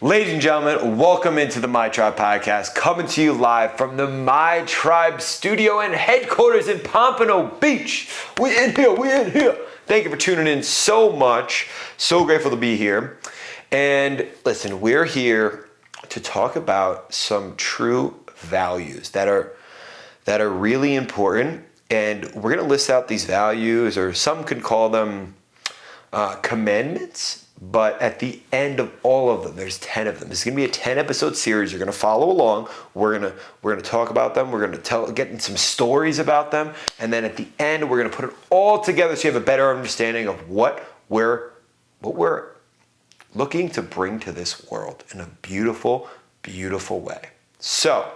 Ladies and gentlemen, welcome into the My Tribe podcast, coming to you live from the My Tribe studio and headquarters in Pompano Beach. We in here. Thank you for tuning in so much. So grateful to be here. And listen, we're here to talk about some true values that are really important. And we're going to list out these values, or some could call them commandments. But at the end of all of them, there's 10 of them. It's going to be a 10 episode series. You're going to follow along. We're going to talk about them. We're going to get in some stories about them. And then at the end, we're going to put it all together so you have a better understanding of what we're looking to bring to this world in a beautiful, beautiful way. So,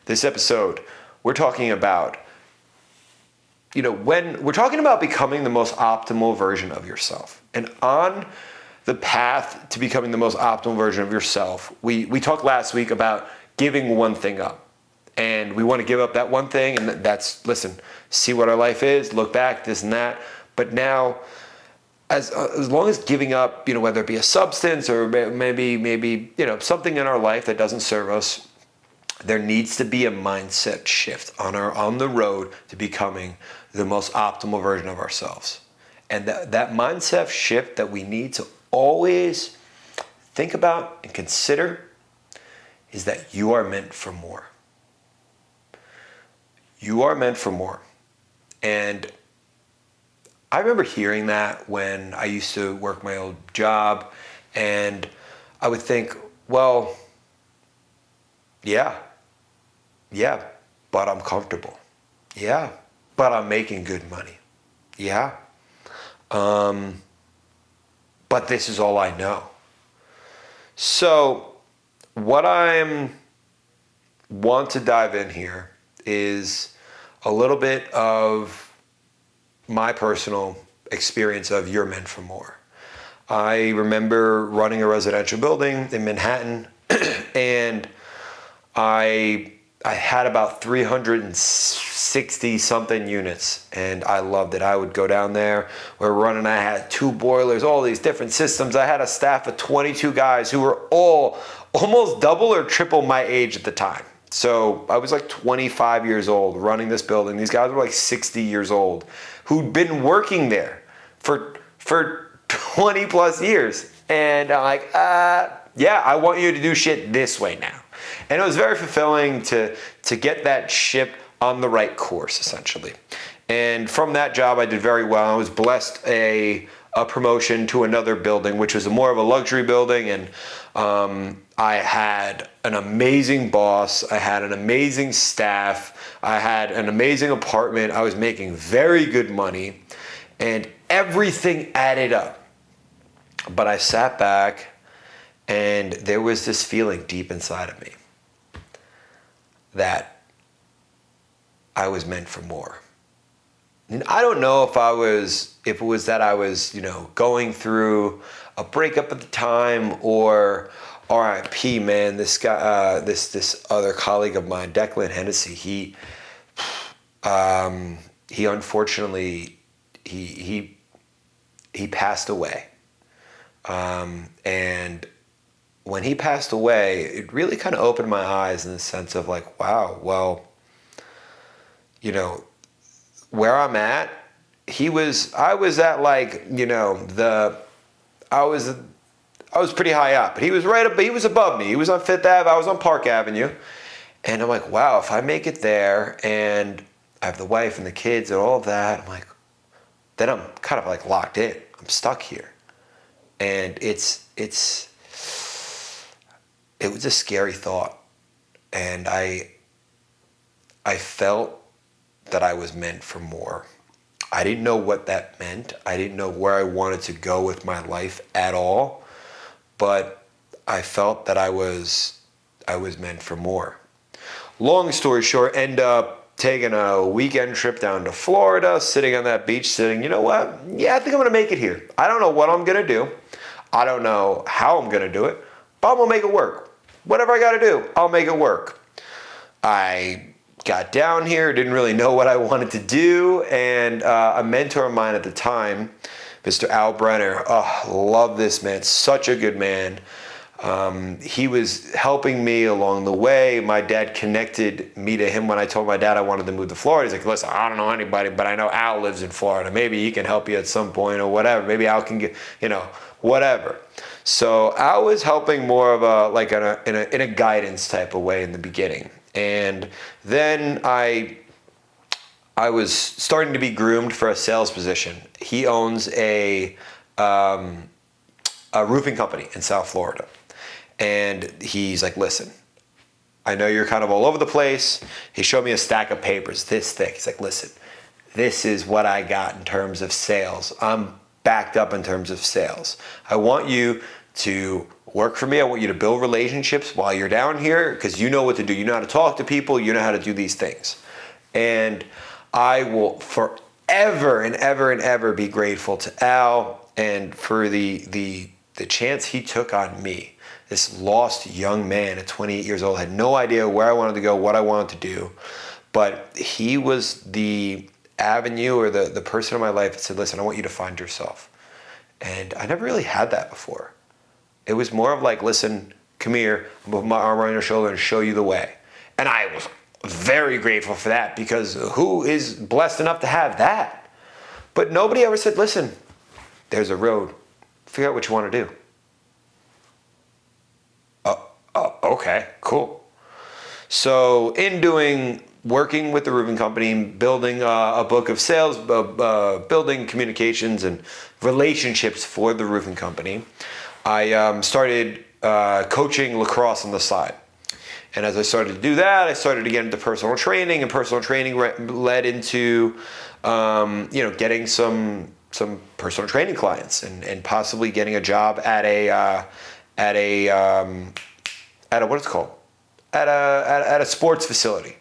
this episode, we're talking about, when we're talking about becoming the most optimal version of yourself. And on the path to becoming the most optimal version of yourself, we talked last week about giving one thing up. And we want to give up that one thing, and that's, see what our life is, look back, this and that. But now, as long as giving up, whether it be a substance or maybe something in our life that doesn't serve us, there needs to be a mindset shift on the road to becoming the most optimal version of ourselves. And that mindset shift that we need to always think about and consider is that you are meant for more. You are meant for more. And I remember hearing that when I used to work my old job, and I would think, well, yeah, but I'm comfortable. Yeah, but I'm making good money. Yeah. But this is all I know. So what I want to dive in here is a little bit of my personal experience of you're meant for more. I remember running a residential building in Manhattan, and I had about 360 something units, and I loved it. I would go down there. I had 2 boilers, all these different systems. I had a staff of 22 guys who were all almost double or triple my age at the time. So I was like 25 years old running this building. These guys were like 60 years old who'd been working there for 20 plus years. And I'm like, yeah, I want you to do shit this way now. And it was very fulfilling to get that ship on the right course, essentially. And from that job, I did very well. I was blessed a promotion to another building, which was more of a luxury building. And I had an amazing boss. I had an amazing staff. I had an amazing apartment. I was making very good money. And everything added up. But I sat back, and there was this feeling deep inside of me that I was meant for more. And I don't know if it was that I was, going through a breakup at the time, or RIP, man, this guy, this other colleague of mine, Declan Hennessy, he unfortunately, he passed away. And when he passed away, it really kind of opened my eyes in the sense of like, wow, well, where I'm at, I was at like, I was pretty high up, but he was he was above me. He was on Fifth Ave, I was on Park Avenue. And I'm like, wow, if I make it there and I have the wife and the kids and all of that, I'm like, then I'm kind of like locked in. I'm stuck here. And it was a scary thought. And I felt that I was meant for more. I didn't know what that meant. I didn't know where I wanted to go with my life at all. But I felt that I was meant for more. Long story short, end up taking a weekend trip down to Florida, sitting on that beach, you know what? Yeah, I think I'm gonna make it here. I don't know what I'm gonna do. I don't know how I'm gonna do it, but I'm gonna make it work. Whatever I gotta do, I'll make it work. I got down here, didn't really know what I wanted to do, and a mentor of mine at the time, Mr. Al Brenner, love this man, such a good man. He was helping me along the way. My dad connected me to him when I told my dad I wanted to move to Florida. He's like, listen, I don't know anybody, but I know Al lives in Florida. Maybe he can help you at some point or whatever. Maybe Al can get, whatever. So Al was helping more of in a guidance type of way in the beginning. And then I was starting to be groomed for a sales position. He owns a roofing company in South Florida. And he's like, listen, I know you're kind of all over the place. He showed me a stack of papers this thick. He's like, listen, this is what I got in terms of sales. I'm backed up in terms of sales. I want you to work for me. I want you to build relationships while you're down here because you know what to do. You know how to talk to people. You know how to do these things. And I will forever and ever and ever be grateful to Al and for the chance he took on me. This lost young man at 28 years old, had no idea where I wanted to go, what I wanted to do. But he was the avenue or the person in my life that said, listen, I want you to find yourself. And I never really had that before. It was more of like, listen, come here, I'm put my arm around your shoulder and show you the way. And I was very grateful for that because who is blessed enough to have that? But nobody ever said, listen, there's a road. Figure out what you want to do. Okay, cool. So in working with the roofing company, building a book of sales, building communications and relationships for the roofing company, I started coaching lacrosse on the side. And as I started to do that, I started to get into personal training, and personal training led into getting some personal training clients and possibly getting a job at a what it's called, at a sports facility,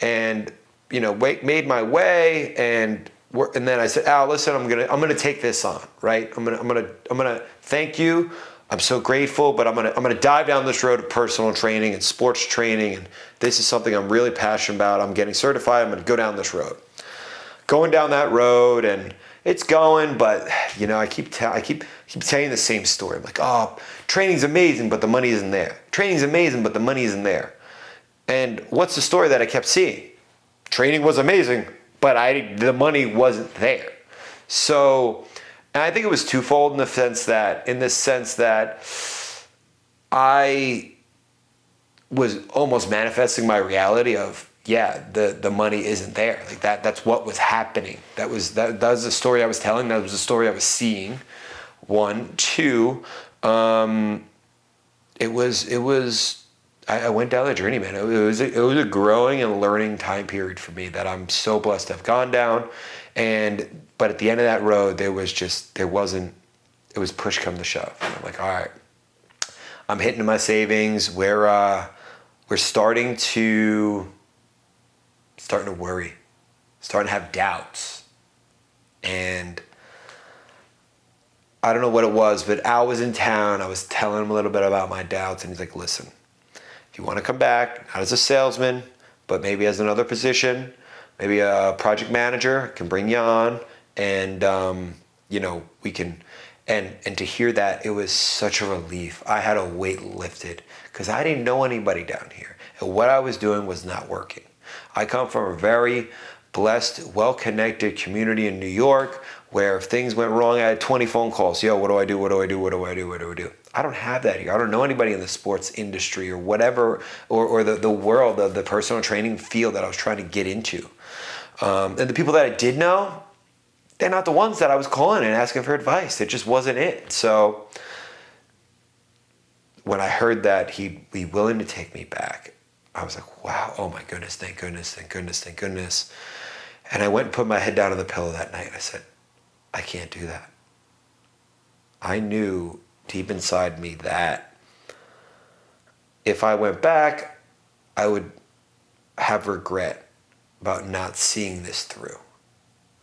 and made my way, and then I said, Al, listen, I'm gonna take this on, right? I'm gonna thank you. I'm so grateful, but I'm gonna dive down this road of personal training and sports training, and this is something I'm really passionate about. I'm getting certified. I'm gonna go down this road, going down that road, and it's going, but I keep telling the same story. I'm like, oh, training's amazing, but the money isn't there. Training's amazing, but the money isn't there. And what's the story that I kept seeing? Training was amazing, but the money wasn't there. So, and I think it was twofold in the sense that I was almost manifesting my reality of, the money isn't there. Like that's what was happening. That was the story I was telling. That was the story I was seeing. One, two, I went down the journey, man. It was a growing and learning time period for me that I'm so blessed to have gone down. But at the end of that road, it was push come to shove. And I'm like, all right, I'm hitting my savings. We're starting to worry, starting to have doubts. And I don't know what it was, but Al was in town. I was telling him a little bit about my doubts, and he's like, listen, if you want to come back, not as a salesman, but maybe as another position, maybe a project manager can bring you on, and we can. And to hear that, it was such a relief. I had a weight lifted because I didn't know anybody down here, and what I was doing was not working. I come from a very blessed, well-connected community in New York where if things went wrong, I had 20 phone calls. Yo, what do I do? What do I do? What do I do? What do I do? I don't have that here. I don't know anybody in the sports industry or whatever, or the world of the personal training field that I was trying to get into. And the people that I did know, they're not the ones that I was calling and asking for advice. It just wasn't it. So when I heard that he'd be willing to take me back, I was like, wow, oh my goodness, thank goodness, thank goodness, thank goodness. And I went and put my head down on the pillow that night. I said, I can't do that. I knew deep inside me that if I went back, I would have regret about not seeing this through.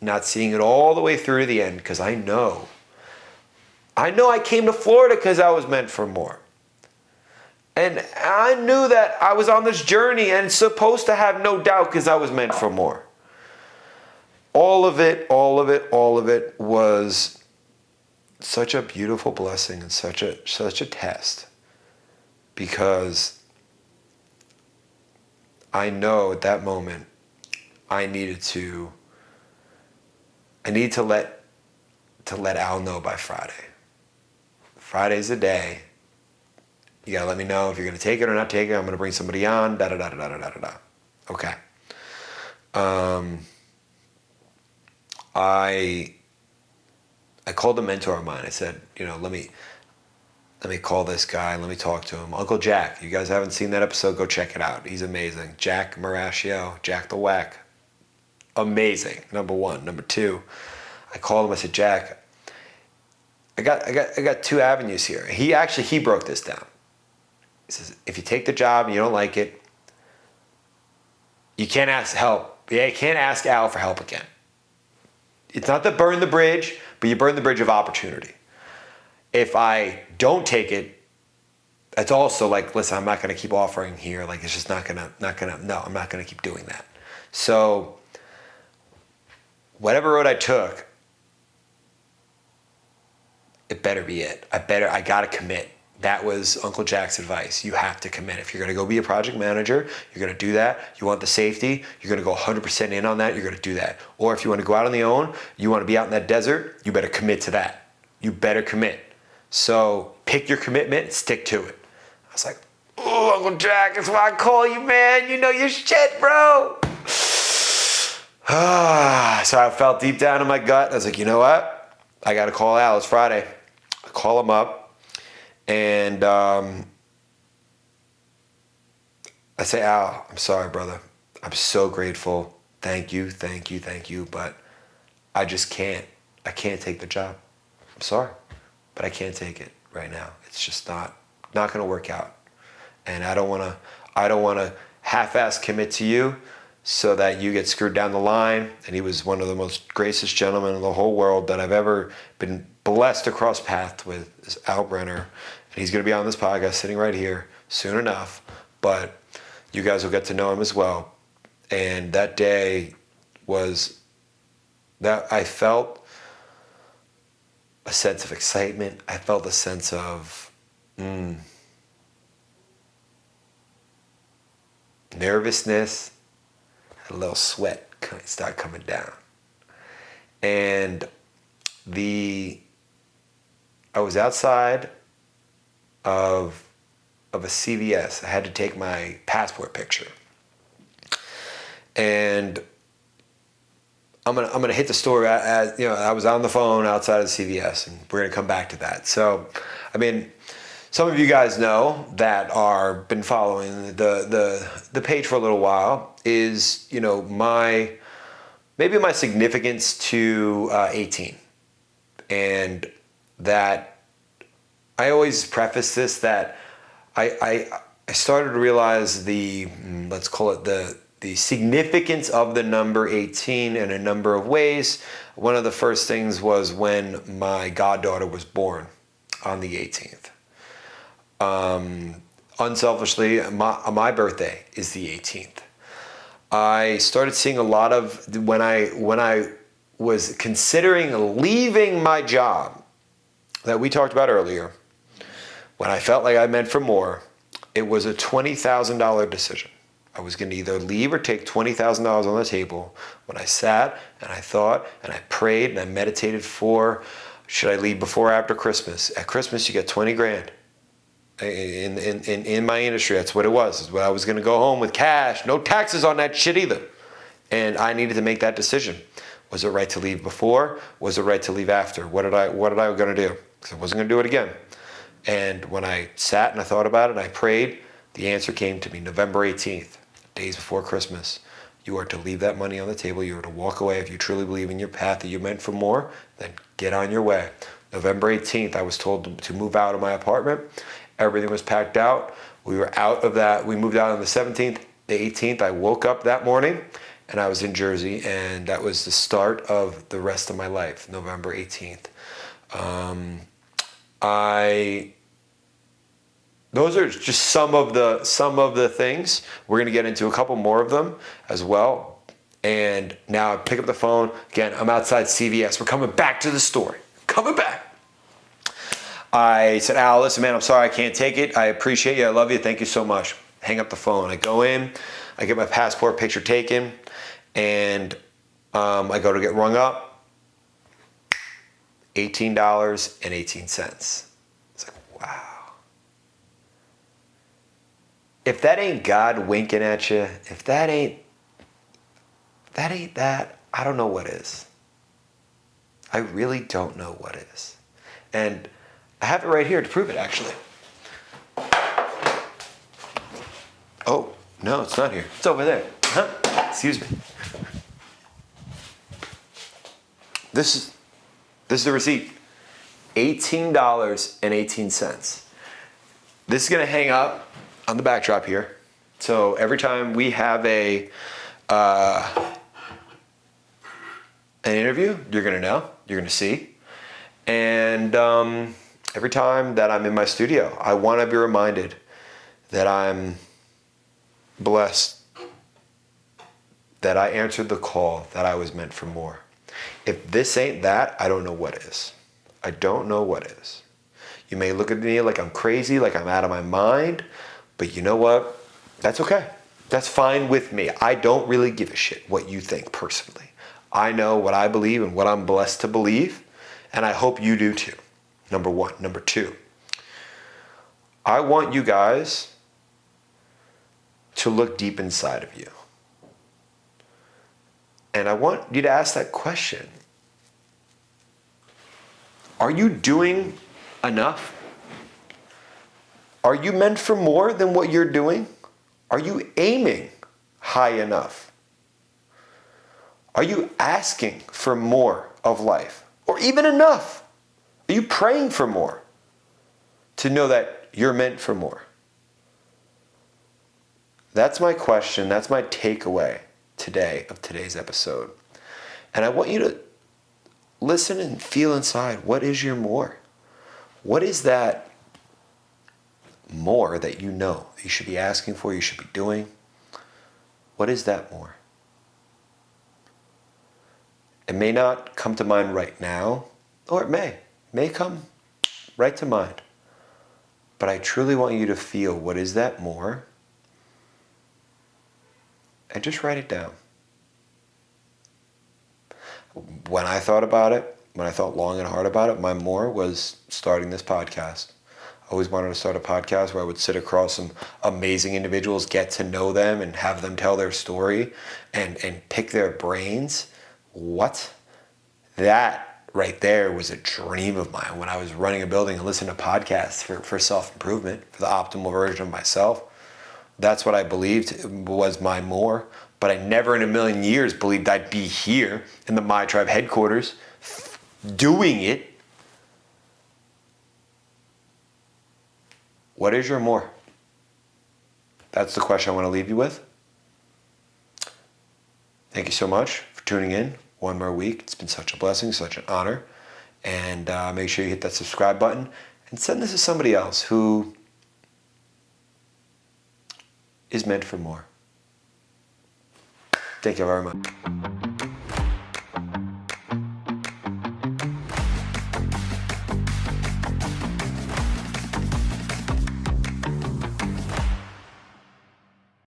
Not seeing it all the way through to the end, because I know I came to Florida because I was meant for more. And I knew that I was on this journey and supposed to have no doubt because I was meant for more. All of it was such a beautiful blessing and such a test because I know at that moment I needed to let Al know by Friday. Friday's the day. You gotta let me know if you're gonna take it or not take it. I'm gonna bring somebody on. Da da da da da da da da. Okay. I called a mentor of mine. I said, let me call this guy. Let me talk to him. Uncle Jack. You guys haven't seen that episode? Go check it out. He's amazing. Jack Marascio, Jack the Whack. Amazing. Number one. Number two, I called him. I said, Jack, I got two avenues here. He broke this down. He says, if you take the job and you don't like it, you can't ask help. Yeah, you can't ask Al for help again. It's not to burn the bridge, but you burn the bridge of opportunity. If I don't take it, that's also like, listen, I'm not going to keep offering here. Like, it's just no, I'm not going to keep doing that. So whatever road I took, it better be it. I got to commit. That was Uncle Jack's advice. You have to commit. If you're going to go be a project manager, you're going to do that. You want the safety, you're going to go 100% in on that, you're going to do that. Or if you want to go out on your own, you want to be out in that desert, you better commit to that. You better commit. So pick your commitment, stick to it. I was like, oh, Uncle Jack, that's why I call you, man. You know your shit, bro. So I felt deep down in my gut. I was like, you know what? I got to call Al. It's Friday. I call him up. And I say, Al, I'm sorry, brother. I'm so grateful. Thank you, but I just can't. I can't take the job. I'm sorry, but I can't take it right now. It's just not going to work out. And I don't want to half-ass commit to you so that you get screwed down the line. And he was one of the most gracious gentlemen in the whole world that I've ever been blessed to cross paths with, is Al Brenner. And he's going to be on this podcast sitting right here soon enough, but you guys will get to know him as well. And that day was that I felt a sense of excitement. I felt a sense of nervousness, a little sweat start coming down. And I was outside of a CVS. I had to take my passport picture. And I'm gonna hit the store as I was on the phone outside of the CVS, and we're gonna come back to that. So, I mean, some of you guys know that are been following the page for a little while is my significance to 18, and that I always preface this that I started to realize let's call it the significance of the number 18 in a number of ways. One of the first things was when my goddaughter was born on the 18th. Unselfishly, my birthday is the 18th. I started seeing a lot of, when I was considering leaving my job that we talked about earlier, when I felt like I meant for more, it was a $20,000 decision. I was going to either leave or take $20,000 on the table. When I sat and I thought and I prayed and I meditated should I leave before or after Christmas? At Christmas, you get 20 grand. In my industry, that's what it was. I was going to go home with cash, no taxes on that shit either. And I needed to make that decision. Was it right to leave before? Was it right to leave after? What did I going to do? Because I wasn't going to do it again. And when I sat and I thought about it and I prayed, the answer came to me November 18th, days before Christmas. You are to leave that money on the table. You are to walk away. If you truly believe in your path that you meant for more, then get on your way. November 18th, I was told to move out of my apartment. Everything was packed out. We were out of that. We moved out on the 17th. The 18th, I woke up that morning and I was in Jersey, and that was the start of the rest of my life, November 18th. Those are just some of the things. We're going to get into a couple more of them as well. And now I pick up the phone. Again, I'm outside CVS. We're coming back to the story. Coming back. I said, Al, listen, man, I'm sorry I can't take it. I appreciate you. I love you. Thank you so much. Hang up the phone. I go in, I get my passport picture taken, and I go to get rung up. $18.18. It's like, wow. If that ain't God winking at you, if that ain't that, I don't know what is. I really don't know what is. And I have it right here to prove it, actually. Oh, no, it's not here. It's over there. Huh? Excuse me. This is the receipt. $18.18. This is going to hang up on the backdrop here. So every time we have an interview, you're going to know. You're going to see. And every time that I'm in my studio, I want to be reminded that I'm blessed, that I answered the call, that I was meant for more. If this ain't that, I don't know what is. I don't know what is. You may look at me like I'm crazy, like I'm out of my mind, but you know what? That's okay. That's fine with me. I don't really give a shit what you think personally. I know what I believe and what I'm blessed to believe, and I hope you do too. Number one. Number two, I want you guys to look deep inside of you. And I want you to ask that question. Are you doing enough? Are you meant for more than what you're doing? Are you aiming high enough? Are you asking for more of life? Or even enough? Are you praying for more to know that you're meant for more? That's my question. That's my takeaway today of today's episode. And I want you to listen and feel inside. What is your more? What is that more that you know you should be asking for, you should be doing? What is that more? It may not come to mind right now, or it may come right to mind. But I truly want you to feel what is that more, and just write it down. When I thought about it, when I thought long and hard about it, my more was starting this podcast. I always wanted to start a podcast where I would sit across some amazing individuals, get to know them, and have them tell their story and pick their brains. What? That right there was a dream of mine when I was running a building and listening to podcasts for self-improvement, for the optimal version of myself. That's what I believed was my more. But I never in a million years believed I'd be here in the My Tribe headquarters doing it. What is your more? That's the question I want to leave you with. Thank you so much for tuning in. One more week. It's been such a blessing, such an honor. And make sure you hit that subscribe button and send this to somebody else who is meant for more. Thank you very much.